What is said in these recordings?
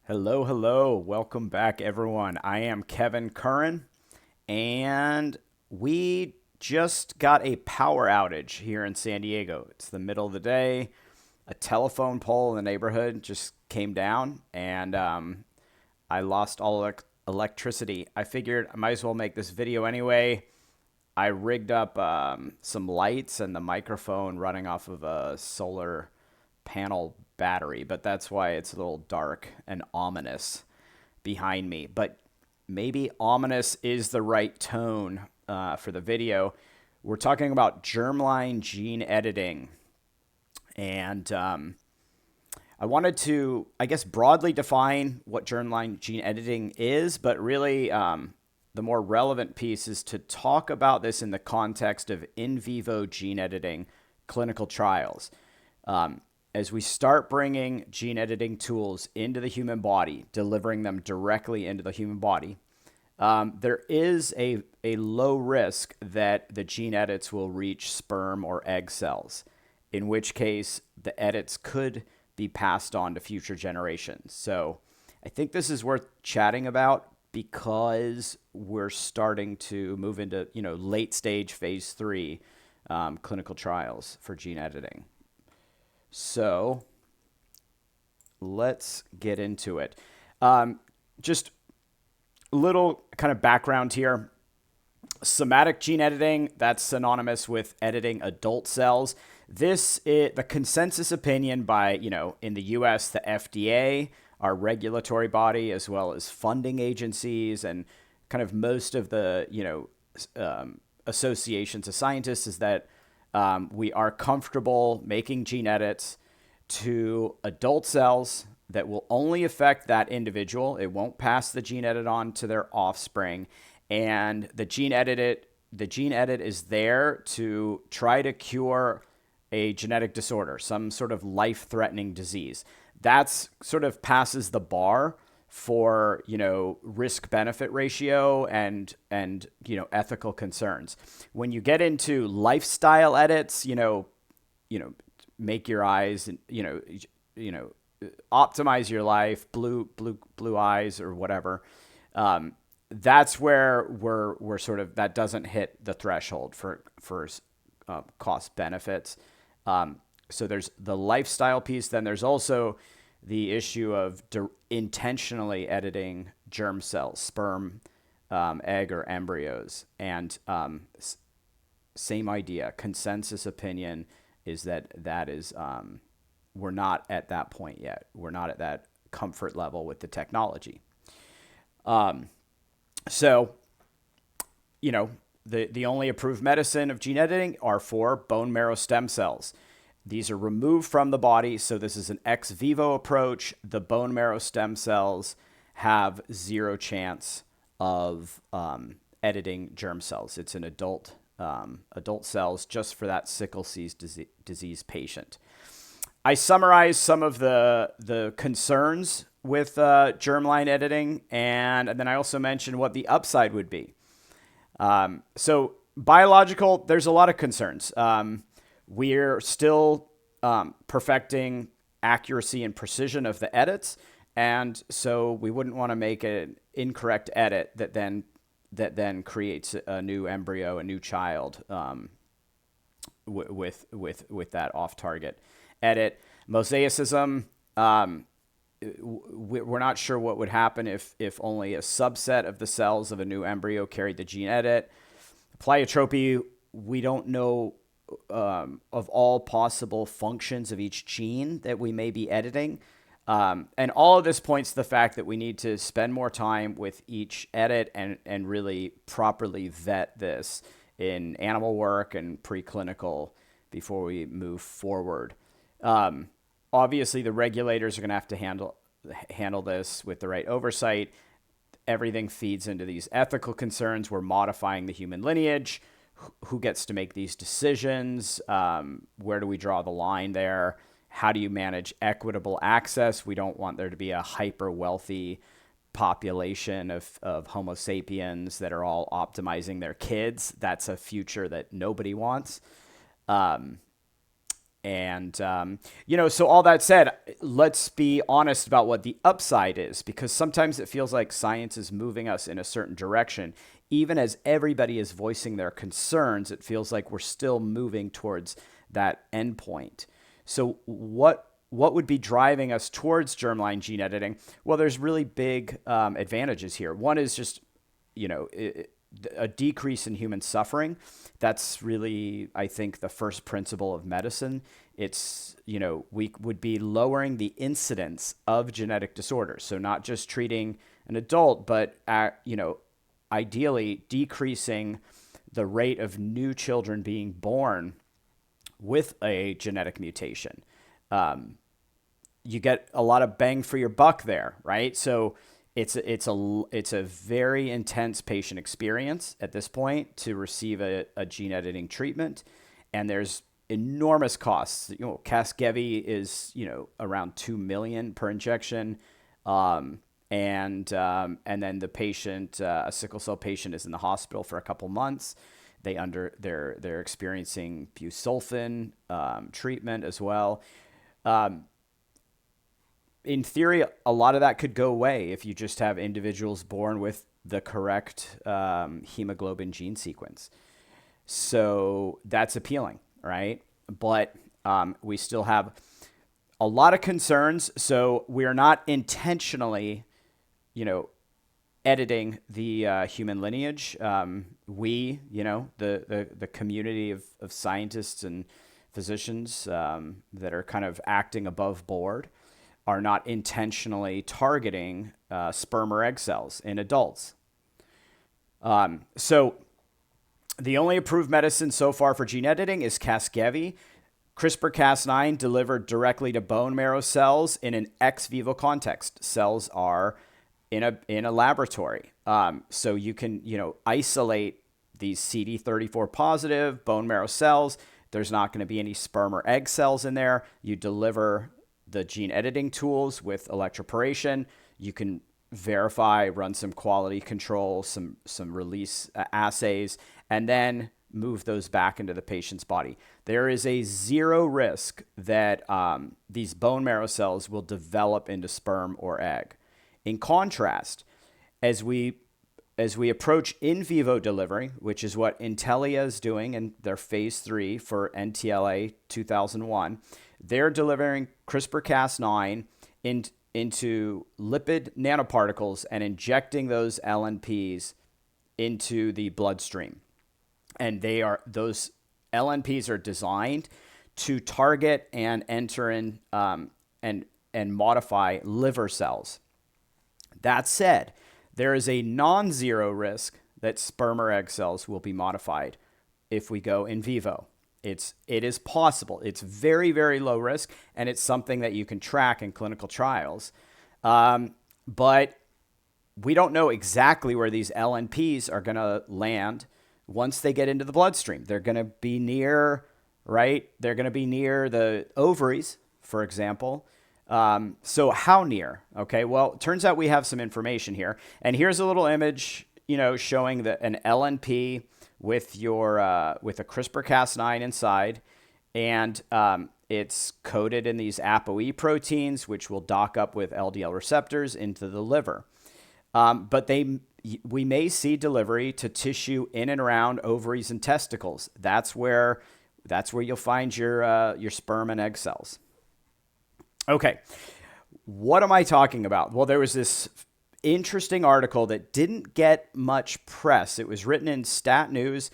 Hello, hello. Welcome back, everyone. I am Kevin Curran, and we just got a power outage here in San Diego. It's the middle of the day. A telephone pole in the neighborhood just came down, and I lost all electricity. I figured I might as well make this video anyway. I rigged up some lights and the microphone running off of a solar panel battery, but that's why it's a little dark and ominous behind me. But maybe ominous is the right tone for the video. We're talking about germline gene editing. And I wanted to, I guess, broadly define what germline gene editing is, but really the more relevant piece is to talk about this in the context of in vivo gene editing clinical trials. As we start bringing gene editing tools into the human body, delivering them directly into the human body, there is a low risk that the gene edits will reach sperm or egg cells, in which case the edits could be passed on to future generations. So I think this is worth chatting about because we're starting to move into late stage phase 3 clinical trials for gene editing. So let's get into it. Just a little kind of background here. Somatic gene editing, that's synonymous with editing adult cells. This is the consensus opinion by, in the US, the FDA, our regulatory body, as well as funding agencies and kind of most of the, associations of scientists is that we are comfortable making gene edits to adult cells that will only affect that individual. It won't pass the gene edit on to their offspring. And the gene edit is there to try to cure a genetic disorder, some sort of life-threatening disease. That's sort of passes the bar for risk benefit ratio and ethical concerns. When you get into lifestyle edits, make your eyes optimize your life, blue eyes or whatever. That's where we're sort of, that doesn't hit the threshold for cost benefits. So there's the lifestyle piece. Then there's also the issue of intentionally editing germ cells, sperm, egg, or embryos. And same idea. Consensus opinion is that is we're not at that point yet. We're not at that comfort level with the technology. So, the only approved medicine of gene editing are for bone marrow stem cells. These are removed from the body, so this is an ex vivo approach. The bone marrow stem cells have zero chance of editing germ cells. It's an adult cells just for that sickle cell disease patient. I summarized some of the concerns with germline editing, and then I also mentioned what the upside would be. So biological, there's a lot of concerns. We're still perfecting accuracy and precision of the edits, and so we wouldn't want to make an incorrect edit that then creates a new embryo, a new child with that off-target edit. Mosaicism. We're not sure what would happen if only a subset of the cells of a new embryo carried the gene edit. Pleiotropy, we don't know of all possible functions of each gene that we may be editing. And all of this points to the fact that we need to spend more time with each edit and really properly vet this in animal work and preclinical before we move forward. Obviously, the regulators are going to have to handle this with the right oversight. Everything feeds into these ethical concerns. We're modifying the human lineage. Who gets to make these decisions? Where do we draw the line there? How do you manage equitable access? We don't want there to be a hyper wealthy population of Homo sapiens that are all optimizing their kids. That's a future that nobody wants. And, so all that said, let's be honest about what the upside is, because sometimes it feels like science is moving us in a certain direction. Even as everybody is voicing their concerns, it feels like we're still moving towards that endpoint. So what would be driving us towards germline gene editing? Well, there's really big advantages here. One is just, a decrease in human suffering. That's really, I think, the first principle of medicine. It's, we would be lowering the incidence of genetic disorders. So not just treating an adult, but, ideally decreasing the rate of new children being born with a genetic mutation. You get a lot of bang for your buck there, right? So it's a very intense patient experience at this point to receive a gene editing treatment, and there's enormous costs. Casgevy is around $2 million per injection, and then the patient, a sickle cell patient, is in the hospital for a couple months. They're experiencing busulfan treatment as well. In theory, a lot of that could go away if you just have individuals born with the correct hemoglobin gene sequence. So that's appealing, right? But we still have a lot of concerns. So we're not intentionally, editing the human lineage. The community of scientists and physicians that are kind of acting above board are not intentionally targeting sperm or egg cells in adults. So the only approved medicine so far for gene editing is Casgevy. CRISPR-Cas9 delivered directly to bone marrow cells in an ex vivo context. Cells are in a laboratory. So you can, isolate these CD34 positive bone marrow cells. There's not going to be any sperm or egg cells in there. You deliver the gene editing tools with electroporation. You can verify, run some quality control, some release assays, and then move those back into the patient's body. There is a zero risk that these bone marrow cells will develop into sperm or egg. In contrast, as we approach in vivo delivery, which is what Intellia is doing in their phase 3 for NTLA 2001, they're delivering CRISPR-Cas9 into lipid nanoparticles and injecting those LNPs into the bloodstream. And those LNPs are designed to target and enter in and modify liver cells. That said, there is a non-zero risk that sperm or egg cells will be modified if we go in vivo. It is possible. It's very, very low risk, and it's something that you can track in clinical trials. But we don't know exactly where these LNPs are going to land once they get into the bloodstream. They're going to be near, right? They're going to be near the ovaries, for example. So how near? Okay, well, it turns out we have some information here. And here's a little image, showing that an LNP with with a CRISPR-Cas9 inside, and it's coated in these ApoE proteins, which will dock up with LDL receptors into the liver. But we may see delivery to tissue in and around ovaries and testicles. That's where you'll find your sperm and egg cells. Okay, what am I talking about? Well, there was this interesting article that didn't get much press. It was written in Stat News.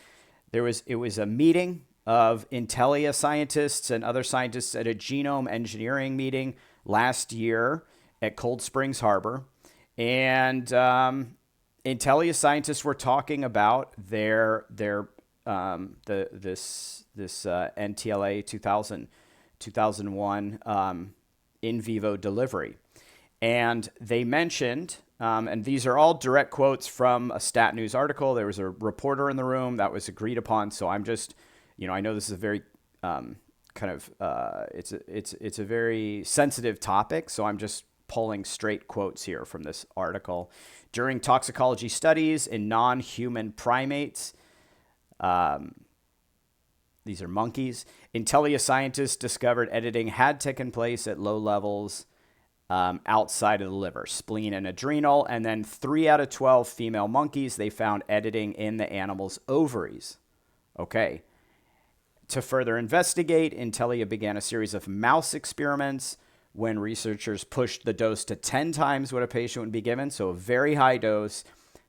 It was a meeting of Intellia scientists and other scientists at a genome engineering meeting last year at Cold Springs Harbor, and Intellia scientists were talking about this NTLA 2001 in vivo delivery. And they mentioned, and these are all direct quotes from a Stat News article. There was a reporter in the room that was agreed upon. So I'm just, I know this is a very it's a very sensitive topic. So I'm just pulling straight quotes here from this article. During toxicology studies in non-human primates, These are monkeys. Intellia scientists discovered editing had taken place at low levels outside of the liver, spleen, and adrenal. And then 3 out of 12 female monkeys, they found editing in the animal's ovaries. Okay. To further investigate, Intellia began a series of mouse experiments when researchers pushed the dose to 10 times what a patient would be given, so a very high dose.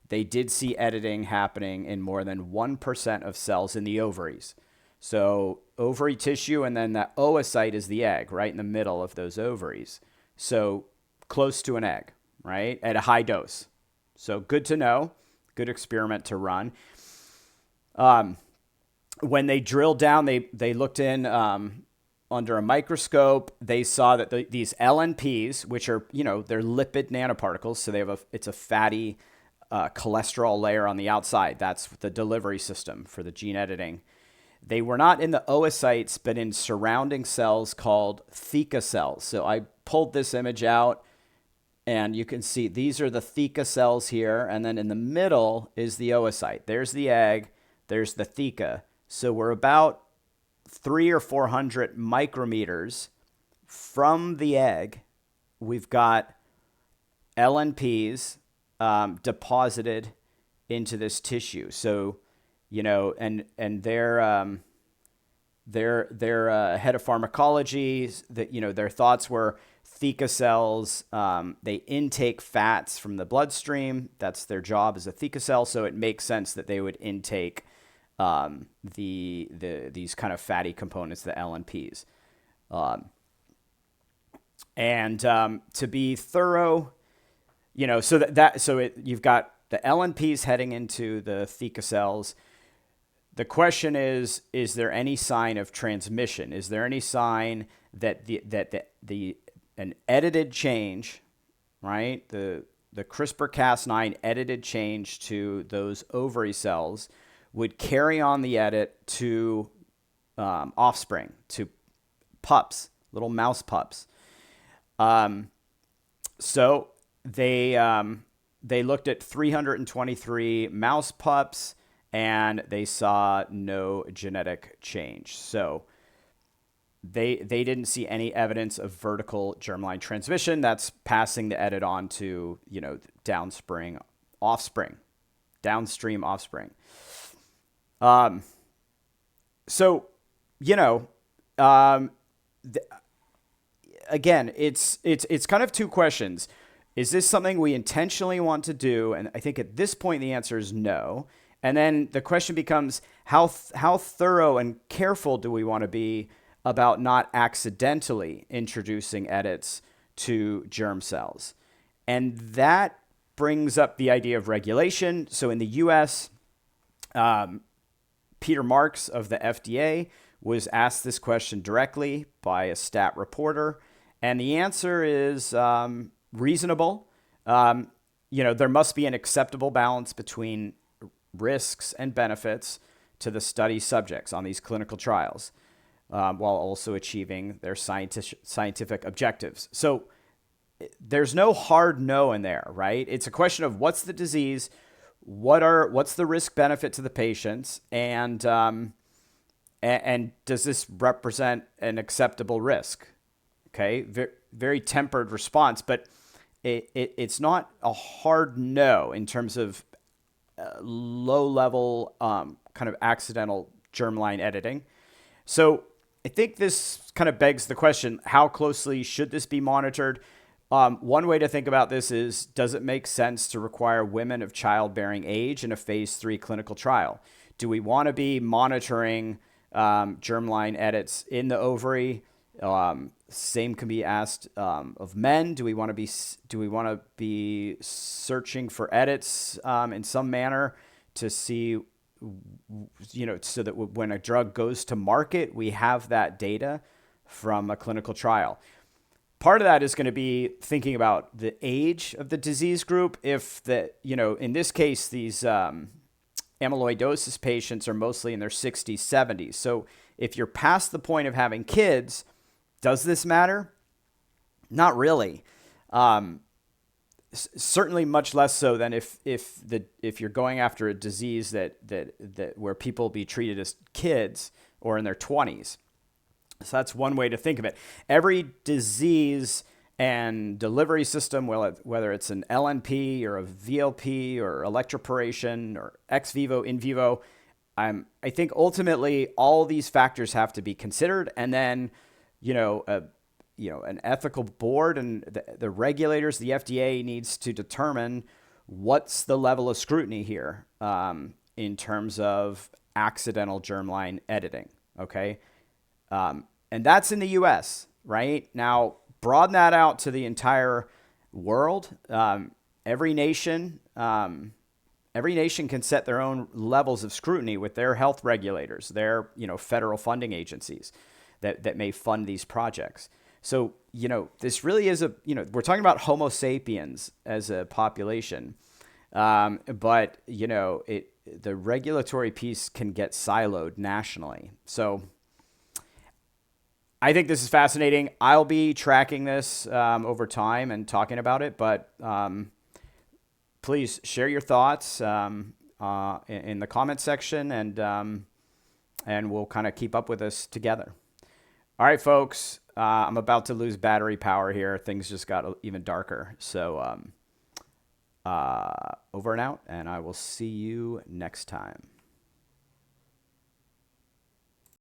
They did see editing happening in more than 1% of cells in the ovaries. So ovary tissue, and then that oocyte is the egg, right in the middle of those ovaries. So close to an egg, right, at a high dose. So good to know, good experiment to run. When they drilled down, they looked in under a microscope. They saw that these LNPs, which are, they're lipid nanoparticles, so it's a fatty cholesterol layer on the outside. That's the delivery system for the gene editing. They were not in the oocytes, but in surrounding cells called theca cells. So I pulled this image out, and you can see these are the theca cells here, and then in the middle is the oocyte. There's the egg, there's the theca. So we're about 300 or 400 micrometers from the egg. We've got LNPs deposited into this tissue. So, and their head of pharmacology, that their thoughts were theca cells. They intake fats from the bloodstream. That's their job as a theca cell. So it makes sense that they would intake these kind of fatty components, the LNPs. To be thorough, you've got the LNPs heading into the theca cells. The question is there any sign of transmission? Is there any sign that an edited change, right? The CRISPR-Cas9 edited change to those ovary cells would carry on the edit to offspring, to pups, little mouse pups. So they looked at 323 mouse pups, and they saw no genetic change. So they didn't see any evidence of vertical germline transmission. That's passing the edit on to, downstream offspring. Again, it's kind of two questions. Is this something we intentionally want to do? And I think at this point, the answer is no. And then the question becomes, how thorough and careful do we want to be about not accidentally introducing edits to germ cells? And that brings up the idea of regulation. So in the U.S., Peter Marks of the FDA was asked this question directly by a stat reporter, and the answer is reasonable. There must be an acceptable balance between risks and benefits to the study subjects on these clinical trials, while also achieving their scientific objectives. So there's no hard no in there, right? It's a question of what's the disease, what's the risk benefit to the patients, and does this represent an acceptable risk? Okay, very tempered response, but it's not a hard no in terms of low-level kind of accidental germline editing. So I think this kind of begs the question, how closely should this be monitored? One way to think about this is, does it make sense to require women of childbearing age in a phase 3 clinical trial? Do we want to be monitoring germline edits in the ovary? Same can be asked of men. Do we want to be searching for edits in some manner to see, so that when a drug goes to market, we have that data from a clinical trial? Part of that is going to be thinking about the age of the disease group. If in this case, these amyloidosis patients are mostly in their 60s, 70s. So if you're past the point of having kids, does this matter? Not really. Certainly much less so than if you're going after a disease that where people be treated as kids or in their 20s. So that's one way to think of it. Every disease and delivery system, whether it's an LNP or a VLP or electroporation or ex vivo, in vivo, I think ultimately all these factors have to be considered, and then, an ethical board and the regulators, the FDA needs to determine what's the level of scrutiny here in terms of accidental germline editing. Okay. And that's in the US, right? Now, broaden that out to the entire world. Every nation can set their own levels of scrutiny with their health regulators, their federal funding agencies that may fund these projects. So this really is we're talking about Homo sapiens as a population, but the regulatory piece can get siloed nationally. So I think this is fascinating. I'll be tracking this over time and talking about it, but please share your thoughts in the comment section, and we'll kind of keep up with this together. All right, folks, I'm about to lose battery power here. Things just got even darker. So over and out, and I will see you next time.